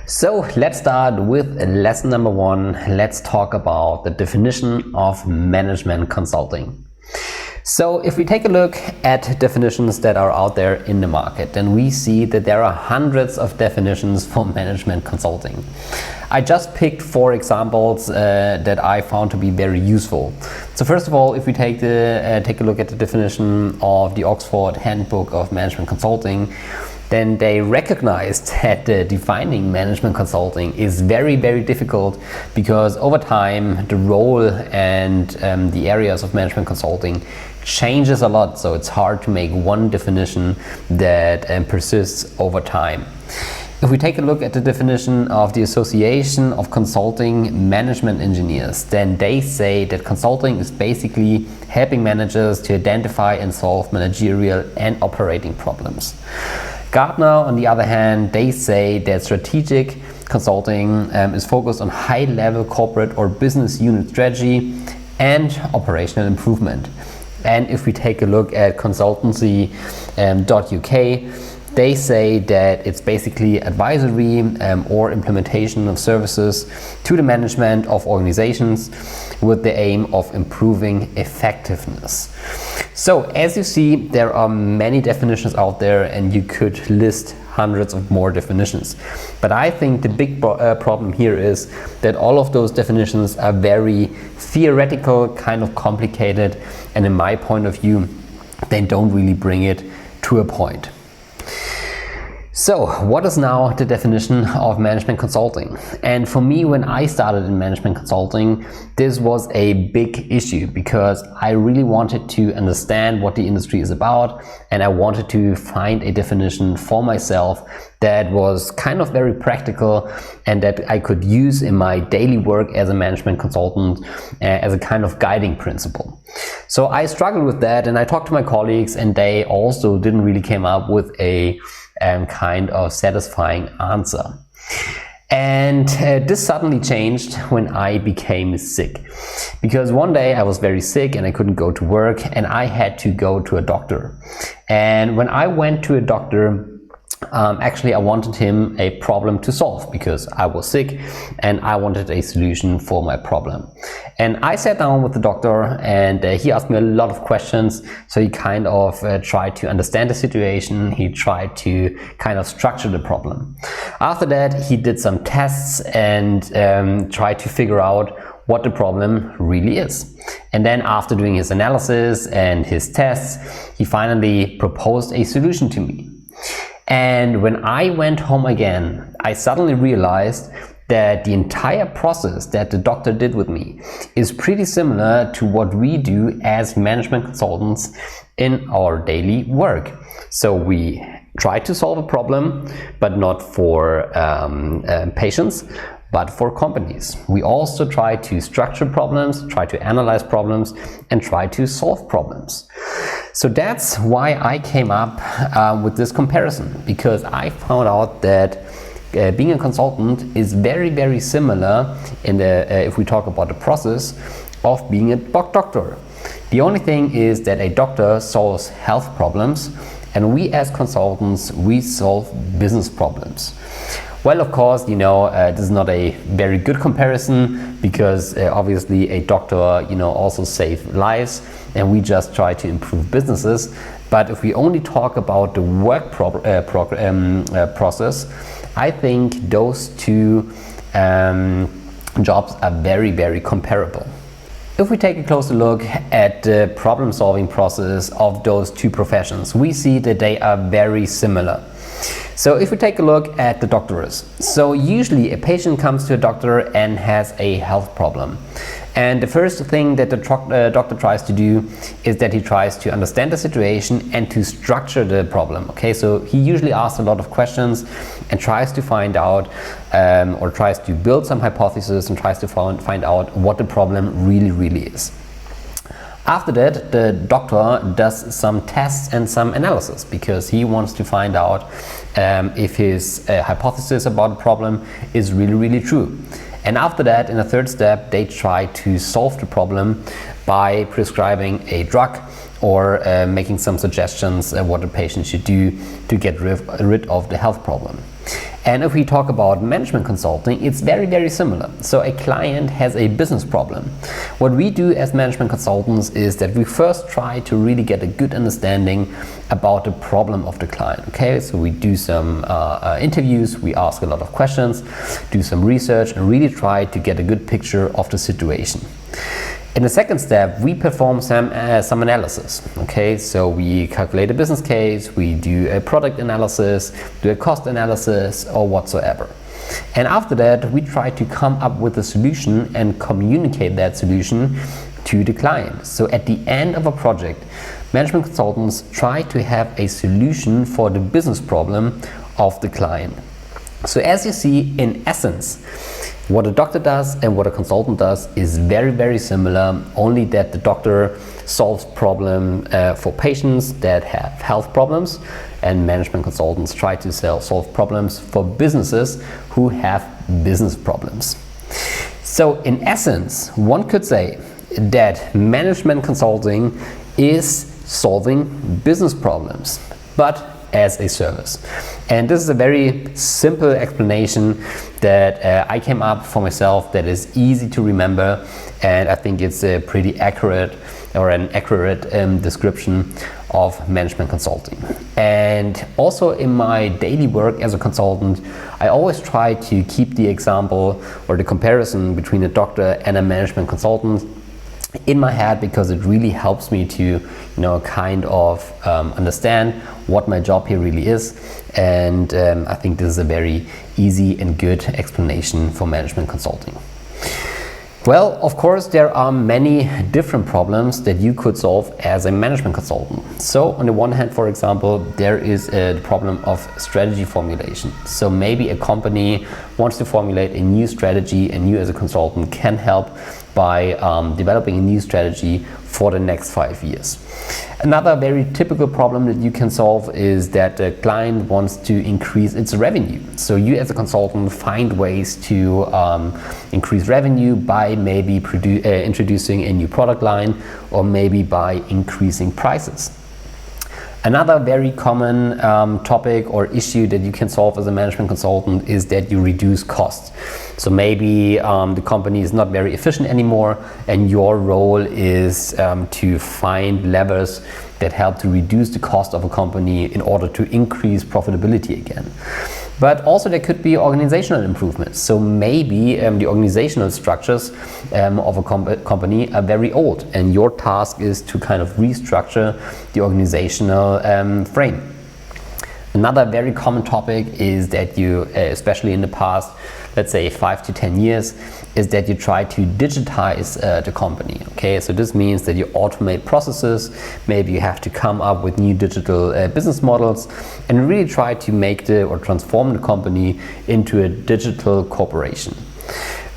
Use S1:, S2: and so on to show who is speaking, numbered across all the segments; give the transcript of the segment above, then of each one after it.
S1: So let's start with lesson number 1. Let's talk about the definition of management consulting. So if we take a look at definitions that are out there in the market, then we see that there are hundreds of definitions for management consulting. I just picked 4 examples that I found to be very useful. So first of all, if we take a look at the definition of the Oxford Handbook of Management Consulting, then they recognize that defining management consulting is very, very difficult because over time the role and the areas of management consulting changes a lot, so it's hard to make one definition that persists over time. If we take a look at the definition of the Association of Consulting Management Engineers, then they say that consulting is basically helping managers to identify and solve managerial and operating problems. Gartner, on the other hand, they say that strategic consulting is focused on high-level corporate or business unit strategy and operational improvement. And if we take a look at consultancy.uk, they say that it's basically advisory or implementation of services to the management of organizations with the aim of improving effectiveness. So as you see, there are many definitions out there and you could list hundreds of more definitions. But I think the big problem here is that all of those definitions are very theoretical, kind of complicated, and in my point of view, they don't really bring it to a point. So what is now the definition of management consulting? And for me, when I started in management consulting, this was a big issue because I really wanted to understand what the industry is about, and I wanted to find a definition for myself that was kind of very practical and that I could use in my daily work as a management consultant as a kind of guiding principle. So I struggled with that, and I talked to my colleagues, and they also didn't really come up with a kind of satisfying answer. And this suddenly changed when I became sick, because one day I was very sick and I couldn't go to work and I had to go to a doctor. And when I went to a doctor, actually I wanted him a problem to solve because I was sick and I wanted a solution for my problem. And I sat down with the doctor and he asked me a lot of questions. So he kind of tried to understand the situation. He tried to kind of structure the problem. After that, he did some tests and tried to figure out what the problem really is. And then after doing his analysis and his tests, he finally proposed a solution to me. And when I went home again, I suddenly realized that the entire process that the doctor did with me is pretty similar to what we do as management consultants in our daily work. So we try to solve a problem, but not for patients, but for companies. We also try to structure problems, try to analyze problems, and try to solve problems. So that's why I came up with this comparison, because I found out that being a consultant is very, very similar in if we talk about the process of being a doctor. The only thing is that a doctor solves health problems, and we as consultants, we solve business problems. Well, of course, this is not a very good comparison because obviously a doctor, also saves lives and we just try to improve businesses. But if we only talk about the work process, I think those two jobs are very, very comparable. If we take a closer look at the problem-solving process of those two professions, we see that they are very similar. So if we take a look at the doctors, so usually a patient comes to a doctor and has a health problem. And the first thing that the doctor tries to do is that he tries to understand the situation and to structure the problem. Okay, so he usually asks a lot of questions and tries to find out or tries to build some hypothesis and tries to find out what the problem really is. After that, the doctor does some tests and some analysis because he wants to find out if his hypothesis about the problem is really true. And after that, in a third step, they try to solve the problem by prescribing a drug or making some suggestions what the patient should do to get rid of the health problem. And if we talk about management consulting, it's very, very similar. So a client has a business problem. What we do as management consultants is that we first try to really get a good understanding about the problem of the client. Okay, so we do some interviews, we ask a lot of questions, do some research, and really try to get a good picture of the situation. In the second step, we perform some analysis. Okay, so we calculate a business case, we do a product analysis, do a cost analysis, or whatsoever. And after that, we try to come up with a solution and communicate that solution to the client. So at the end of a project, management consultants try to have a solution for the business problem of the client. So as you see, in essence, what a doctor does and what a consultant does is very, very similar, only that the doctor solves problems for patients that have health problems, and management consultants try to solve problems for businesses who have business problems. So in essence, one could say that management consulting is solving business problems, but as a service. And this is a very simple explanation that I came up for myself that is easy to remember, and I think it's a pretty accurate or an accurate description of management consulting. And also in my daily work as a consultant, I always try to keep the example or the comparison between a doctor and a management consultant in my head, because it really helps me to kind of understand what my job here really is. And I think this is a very easy and good explanation for management consulting. Well, of course, there are many different problems that you could solve as a management consultant. So on the one hand, for example, there is the problem of strategy formulation. So maybe a company wants to formulate a new strategy, and you as a consultant can help by developing a new strategy for the next 5 years. Another very typical problem that you can solve is that the client wants to increase its revenue. So you as a consultant find ways to increase revenue by maybe introducing a new product line, or maybe by increasing prices. Another very common topic or issue that you can solve as a management consultant is that you reduce costs. So maybe the company is not very efficient anymore, and your role is to find levers that help to reduce the cost of a company in order to increase profitability again. But also there could be organizational improvements. So maybe the organizational structures of a company are very old, and your task is to kind of restructure the organizational frame. Another very common topic is that you, especially in the past, let's say 5 to 10 years, is that you try to digitize the company. Okay, so this means that you automate processes, maybe you have to come up with new digital business models, and really try to make or transform the company into a digital corporation.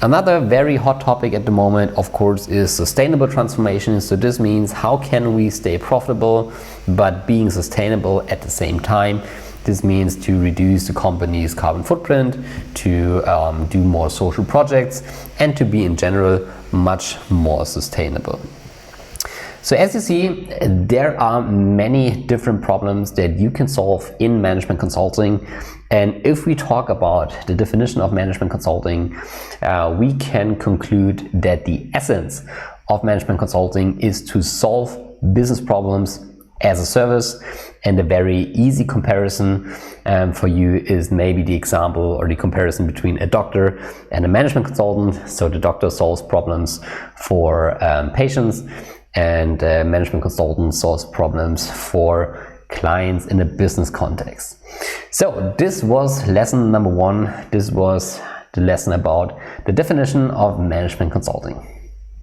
S1: Another very hot topic at the moment, of course, is sustainable transformation. So this means how can we stay profitable but being sustainable at the same time. This means to reduce the company's carbon footprint, to do more social projects, and to be in general much more sustainable. So as you see, there are many different problems that you can solve in management consulting. And if we talk about the definition of management consulting, we can conclude that the essence of management consulting is to solve business problems as a service. And a very easy comparison for you is maybe the example or the comparison between a doctor and a management consultant. So the doctor solves problems for patients, and a management consultant solves problems for clients in a business context. So this was lesson number 1. This was the lesson about the definition of management consulting.